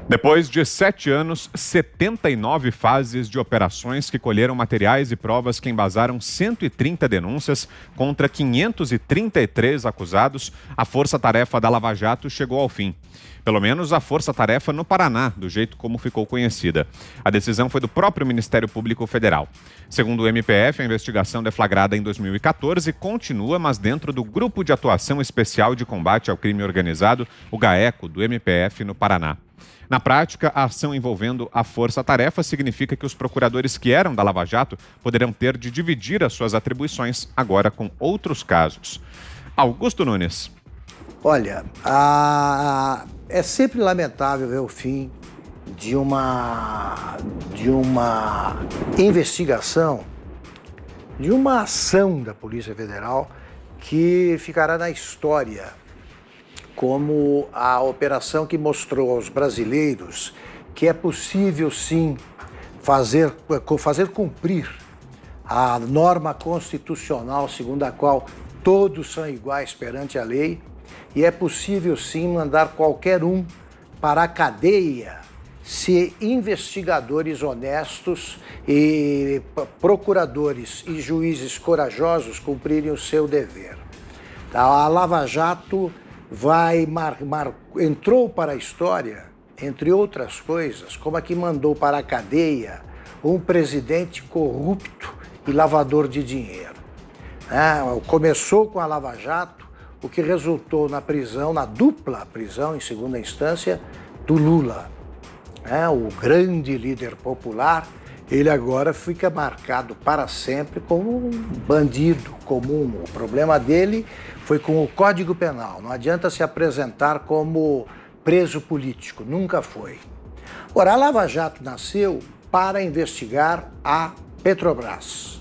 Depois de 7 anos, 79 fases de operações que colheram materiais e provas que embasaram 130 denúncias contra 533 acusados, a força-tarefa da Lava Jato chegou ao fim. Pelo menos a força-tarefa no Paraná, do jeito como ficou conhecida. A decisão foi do próprio Ministério Público Federal. Segundo o MPF, a investigação deflagrada em 2014 continua, mas dentro do Grupo de Atuação Especial de Combate ao Crime Organizado, o GAECO, do MPF no Paraná. Na prática, a ação envolvendo a força-tarefa significa que os procuradores que eram da Lava Jato poderão ter de dividir as suas atribuições agora com outros casos. Augusto Nunes. Olha, é sempre lamentável ver o fim de uma investigação, de uma ação da Polícia Federal que ficará na história como a operação que mostrou aos brasileiros que é possível, sim, fazer cumprir a norma constitucional segundo a qual todos são iguais perante a lei e é possível, sim, mandar qualquer um para a cadeia se investigadores honestos e procuradores e juízes corajosos cumprirem o seu dever. A Lava Jato entrou para a história, entre outras coisas, como a que mandou para a cadeia um presidente corrupto e lavador de dinheiro. Começou com a Lava Jato, o que resultou na prisão, na dupla prisão, em segunda instância, do Lula. O grande líder popular, ele agora fica marcado para sempre como um bandido comum. O problema dele foi com o Código Penal. Não adianta se apresentar como preso político, nunca foi. Ora, a Lava Jato nasceu para investigar a Petrobras.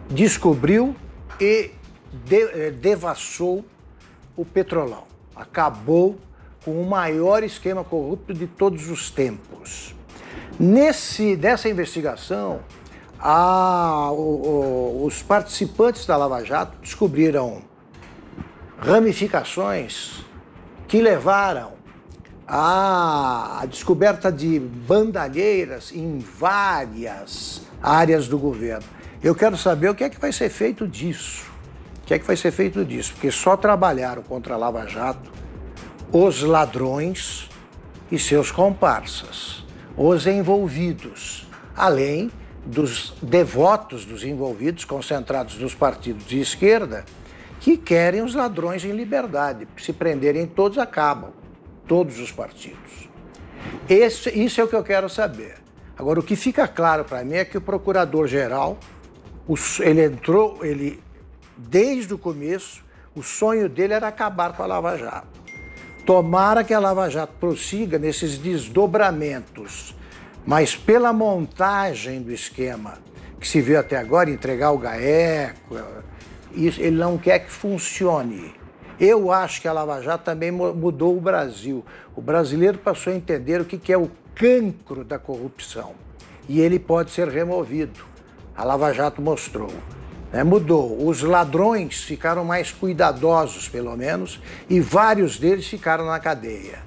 Descobriu e devassou o Petrolão. Acabou com o maior esquema corrupto de todos os tempos. Nessa investigação, os participantes da Lava Jato descobriram ramificações que levaram à descoberta de bandalheiras em várias áreas do governo. Eu quero saber o que é que vai ser feito disso. Porque só trabalharam contra a Lava Jato os ladrões e seus comparsas, os envolvidos, além dos devotos dos envolvidos, concentrados nos partidos de esquerda, que querem os ladrões em liberdade. Se prenderem todos, acabam, todos os partidos. Isso é o que eu quero saber. Agora, o que fica claro para mim é que o procurador-geral, desde o começo, o sonho dele era acabar com a Lava Jato. Tomara que a Lava Jato prossiga nesses desdobramentos, mas pela montagem do esquema que se viu até agora, entregar o GAECO, ele não quer que funcione. Eu acho que a Lava Jato também mudou o Brasil. O brasileiro passou a entender o que é o cancro da corrupção e ele pode ser removido. A Lava Jato mostrou. Mudou. Os ladrões ficaram mais cuidadosos, pelo menos, e vários deles ficaram na cadeia.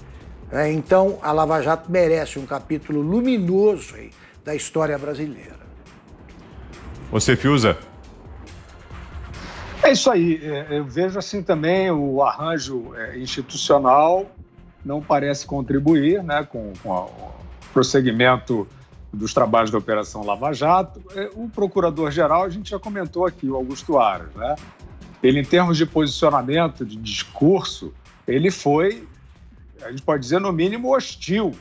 Então, a Lava Jato merece um capítulo luminoso aí da história brasileira. Você, Fiuza? É isso aí. Eu vejo assim também o arranjo institucional não parece contribuir, né, com o prosseguimento dos trabalhos da Operação Lava Jato. O procurador-geral, a gente já comentou aqui, o Augusto Aras, né? Ele, em termos de posicionamento, de discurso, ele foi, a gente pode dizer, no mínimo hostil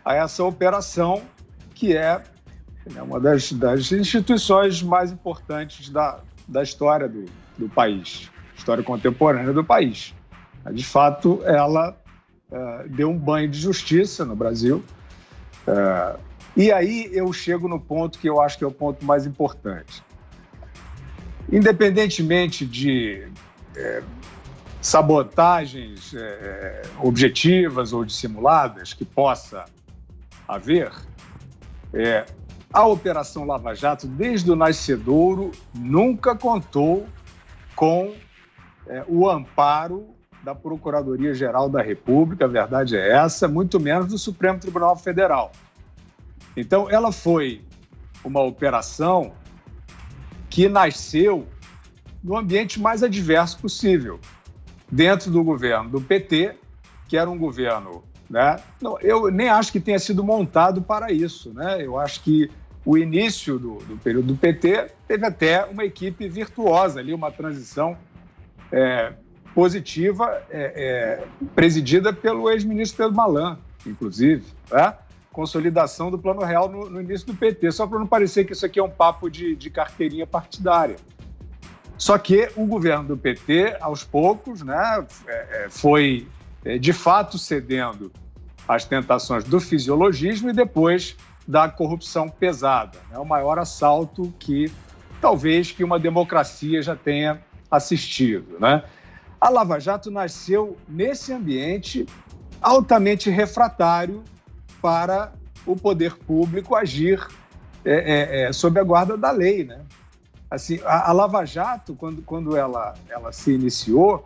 a essa operação, que é uma das instituições mais importantes da história do país, história contemporânea do país. De fato, ela deu um banho de justiça no Brasil. E aí eu chego no ponto que eu acho que é o ponto mais importante. Independentemente de sabotagens objetivas ou dissimuladas que possa haver, a Operação Lava Jato, desde o nascedouro, nunca contou com o amparo da Procuradoria-Geral da República, a verdade é essa, muito menos do Supremo Tribunal Federal. Então, ela foi uma operação que nasceu no ambiente mais adverso possível, dentro do governo do PT, que era um governo, né? Não, eu nem acho que tenha sido montado para isso, né? Eu acho que o início do período do PT teve até uma equipe virtuosa ali, uma transição positiva, presidida pelo ex-ministro Pedro Malan, inclusive, né? Consolidação do Plano Real no início do PT, só para não parecer que isso aqui é um papo de carteirinha partidária. Só que o governo do PT, aos poucos, né, foi de fato cedendo às tentações do fisiologismo e depois da corrupção pesada, né, o maior assalto que talvez que uma democracia já tenha assistido, né? A Lava Jato nasceu nesse ambiente altamente refratário para o poder público agir sob a guarda da lei, né? Assim, a Lava Jato, quando ela se iniciou,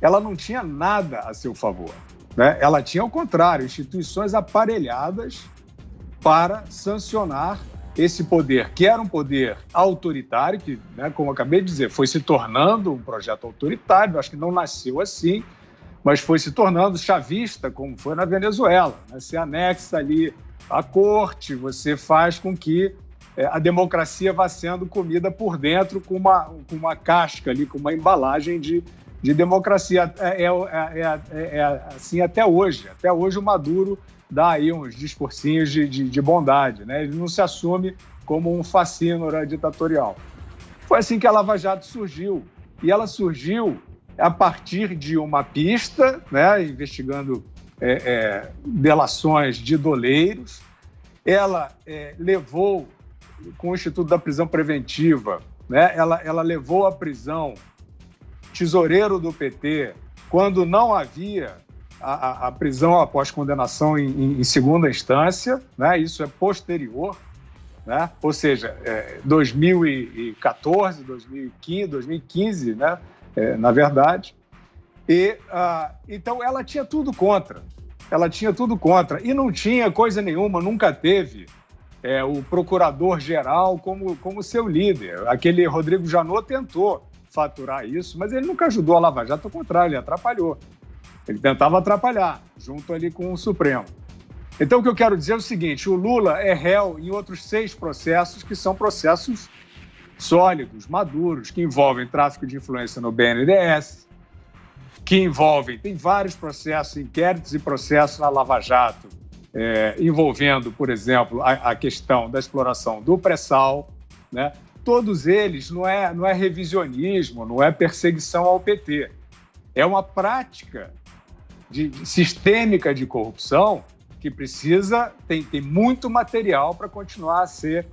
ela não tinha nada a seu favor, né? Ela tinha, ao contrário, instituições aparelhadas para sancionar esse poder, que era um poder autoritário, que, né, como eu acabei de dizer, foi se tornando um projeto autoritário, acho que não nasceu assim, mas foi se tornando chavista, como foi na Venezuela, né? Você anexa ali a corte, você faz com que a democracia vá sendo comida por dentro com uma casca ali, com uma embalagem de democracia. É assim até hoje. Até hoje o Maduro dá aí uns discursinhos de bondade, né? Ele não se assume como um facínora ditatorial. Foi assim que a Lava Jato surgiu. E ela surgiu a partir de uma pista, né, investigando delações de doleiros. Ela levou, com o Instituto da Prisão Preventiva, né, ela levou à prisão tesoureiro do PT quando não havia a prisão após condenação em segunda instância, né, isso é posterior, né, ou seja, 2014, 2015, né, na verdade. E, então, ela tinha tudo contra. E não tinha coisa nenhuma, nunca teve o procurador-geral como seu líder. Aquele Rodrigo Janot tentou faturar isso, mas ele nunca ajudou a Lava Jato, ao contrário, ele atrapalhou. Ele tentava atrapalhar, junto ali com o Supremo. Então, o que eu quero dizer é o seguinte: o Lula é réu em outros 6 processos, que são processos sólidos, maduros, que envolvem tráfico de influência no BNDES, tem vários processos, inquéritos e processos na Lava Jato, envolvendo, por exemplo, a questão da exploração do pré-sal, né? Todos eles não é revisionismo, não é perseguição ao PT. É uma prática sistêmica de corrupção que tem muito material para continuar a ser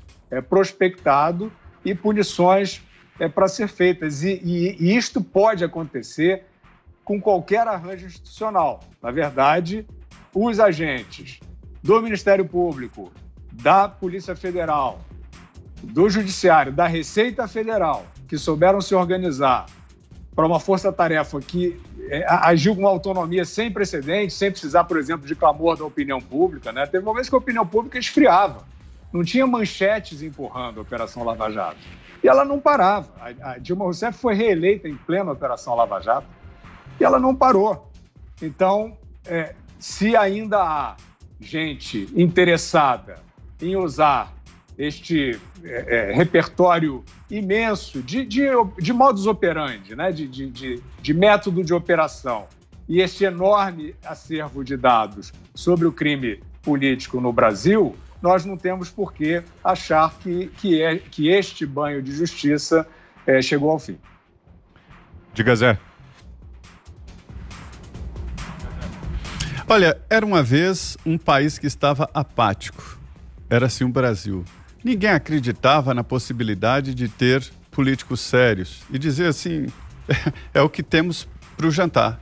prospectado e punições para ser feitas. E isto pode acontecer com qualquer arranjo institucional. Na verdade, os agentes do Ministério Público, da Polícia Federal, do Judiciário, da Receita Federal, que souberam se organizar para uma força-tarefa que agiu com autonomia sem precedentes, sem precisar, por exemplo, de clamor da opinião pública, né? Teve momentos que a opinião pública esfriava. Não tinha manchetes empurrando a Operação Lava Jato. E ela não parava. A Dilma Rousseff foi reeleita em plena Operação Lava Jato e ela não parou. Então, se ainda há gente interessada em usar este repertório imenso de modus operandi, né? de método de operação, e este enorme acervo de dados sobre o crime político no Brasil, nós não temos por que achar que este banho de justiça chegou ao fim. Diga, Zé. Olha, era uma vez um país que estava apático. Era assim o Brasil. Ninguém acreditava na possibilidade de ter políticos sérios e dizer assim, é o que temos para o jantar.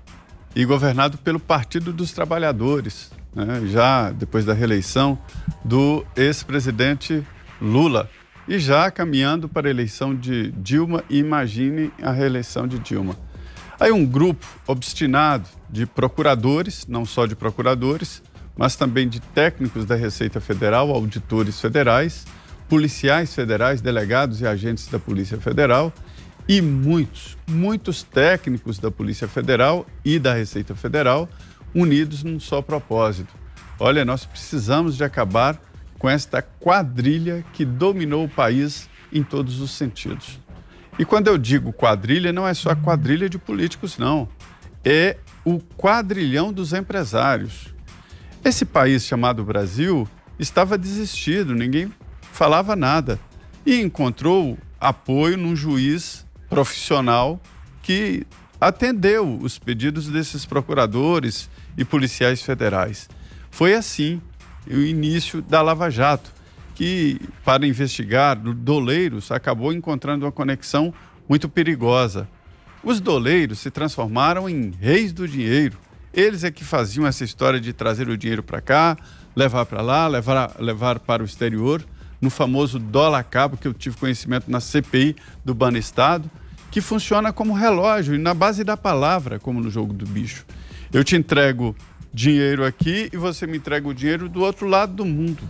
E governado pelo Partido dos Trabalhadores, né? Já depois da reeleição do ex-presidente Lula. E já caminhando para a eleição de Dilma, e imagine a reeleição de Dilma. Aí um grupo obstinado de procuradores, não só de procuradores, mas também de técnicos da Receita Federal, auditores federais, policiais federais, delegados e agentes da Polícia Federal e muitos técnicos da Polícia Federal e da Receita Federal unidos num só propósito. Olha, nós precisamos de acabar com esta quadrilha que dominou o país em todos os sentidos. E quando eu digo quadrilha, não é só a quadrilha de políticos, não. É o quadrilhão dos empresários. Esse país chamado Brasil estava desistido, ninguém falava nada. E encontrou apoio num juiz profissional que atendeu os pedidos desses procuradores e policiais federais. Foi assim o início da Lava Jato, que, para investigar doleiros, acabou encontrando uma conexão muito perigosa. Os doleiros se transformaram em reis do dinheiro. Eles é que faziam essa história de trazer o dinheiro para cá, levar para lá, levar para o exterior, no famoso dólar cabo, que eu tive conhecimento na CPI do Banestado, que funciona como relógio e na base da palavra, como no jogo do bicho. Eu te entrego dinheiro aqui e você me entrega o dinheiro do outro lado do mundo.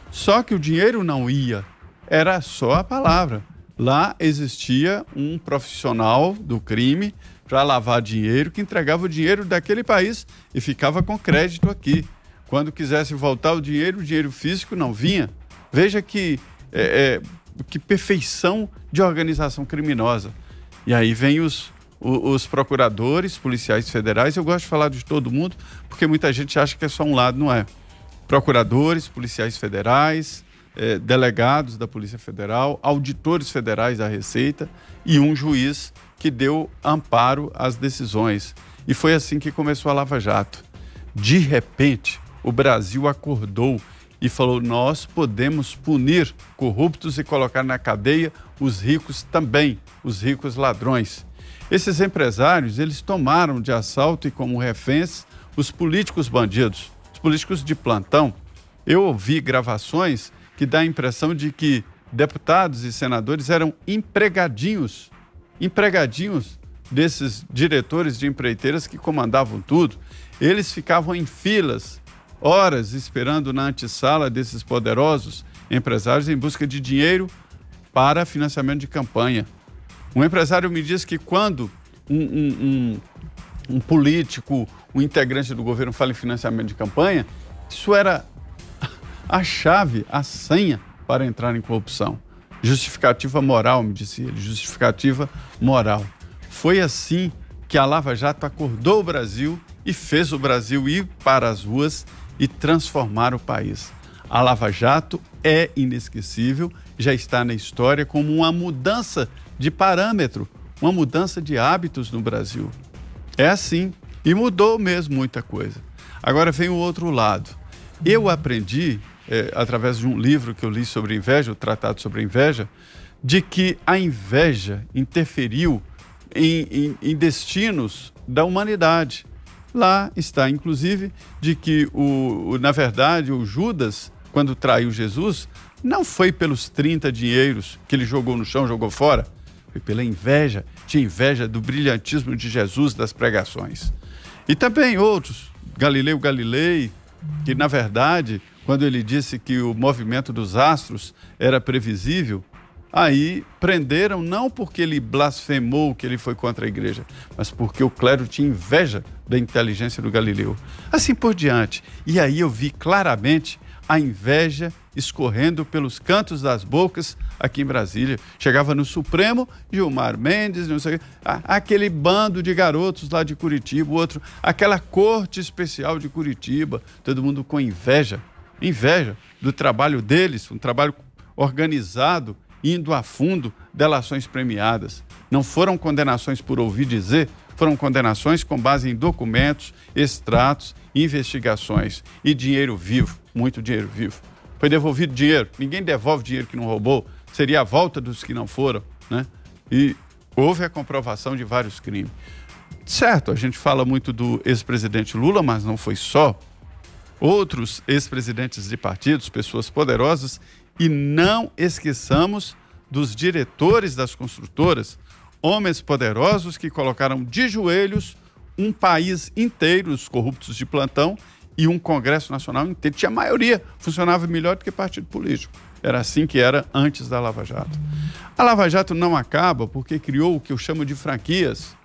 Só que o dinheiro não ia, era só a palavra. Lá existia um profissional do crime para lavar dinheiro que entregava o dinheiro daquele país e ficava com crédito aqui. Quando quisesse voltar o dinheiro físico não vinha. Veja que perfeição de organização criminosa. E aí vem os procuradores, policiais federais. Eu gosto de falar de todo mundo, porque muita gente acha que é só um lado, não é. Procuradores, policiais federais, delegados da Polícia Federal, auditores federais da Receita e um juiz que deu amparo às decisões. E foi assim que começou a Lava Jato. De repente, o Brasil acordou e falou: nós podemos punir corruptos e colocar na cadeia os ricos também, os ricos ladrões. Esses empresários, eles tomaram de assalto e como reféns os políticos bandidos, os políticos de plantão. Eu ouvi gravações que dá a impressão de que deputados e senadores eram empregadinhos desses diretores de empreiteiras que comandavam tudo. Eles ficavam em filas, horas esperando na antessala desses poderosos empresários em busca de dinheiro para financiamento de campanha. Um empresário me disse que quando um político, um integrante do governo fala em financiamento de campanha, isso era a chave, a senha para entrar em corrupção. Justificativa moral, me disse ele, justificativa moral. Foi assim que a Lava Jato acordou o Brasil e fez o Brasil ir para as ruas e transformar o país. A Lava Jato é inesquecível, já está na história como uma mudança de parâmetro, uma mudança de hábitos no Brasil. É assim, e mudou mesmo muita coisa. Agora vem o outro lado. Eu aprendi, através de um livro que eu li sobre inveja, o Tratado sobre a Inveja, de que a inveja interferiu em destinos da humanidade. Lá está, inclusive, de que, na verdade, o Judas, quando traiu Jesus, não foi pelos 30 dinheiros que ele jogou no chão, jogou fora, foi pela inveja, tinha inveja do brilhantismo de Jesus, das pregações. E também outros, Galileu Galilei, que, na verdade, quando ele disse que o movimento dos astros era previsível, aí prenderam não porque ele blasfemou, que ele foi contra a igreja, mas porque o clero tinha inveja da inteligência do Galileu. Assim por diante. E aí eu vi claramente a inveja escorrendo pelos cantos das bocas aqui em Brasília. Chegava no Supremo, Gilmar Mendes, não sei, aquele bando de garotos lá de Curitiba, o outro, aquela corte especial de Curitiba, todo mundo com inveja do trabalho deles, um trabalho organizado, indo a fundo, delações premiadas. Não foram condenações por ouvir dizer, foram condenações com base em documentos, extratos, investigações e dinheiro vivo, muito dinheiro vivo. Foi devolvido dinheiro, ninguém devolve dinheiro que não roubou, seria a volta dos que não foram, né? E houve a comprovação de vários crimes. Certo, a gente fala muito do ex-presidente Lula, mas não foi só. Outros ex-presidentes de partidos, pessoas poderosas, e não esqueçamos dos diretores das construtoras, homens poderosos que colocaram de joelhos um país inteiro, os corruptos de plantão, e um Congresso Nacional inteiro. Tinha maioria, funcionava melhor do que partido político. Era assim que era antes da Lava Jato. A Lava Jato não acaba porque criou o que eu chamo de franquias,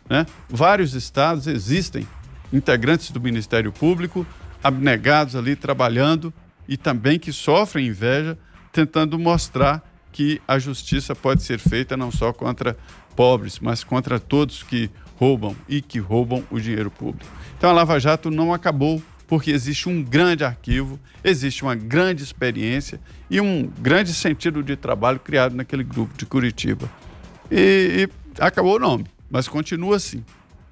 né? Vários estados existem integrantes do Ministério Público, abnegados ali trabalhando e também que sofrem inveja, tentando mostrar que a justiça pode ser feita não só contra pobres, mas contra todos que roubam e que roubam o dinheiro público. Então a Lava Jato não acabou porque existe um grande arquivo, existe uma grande experiência e um grande sentido de trabalho criado naquele grupo de Curitiba. E acabou o nome, mas continua assim.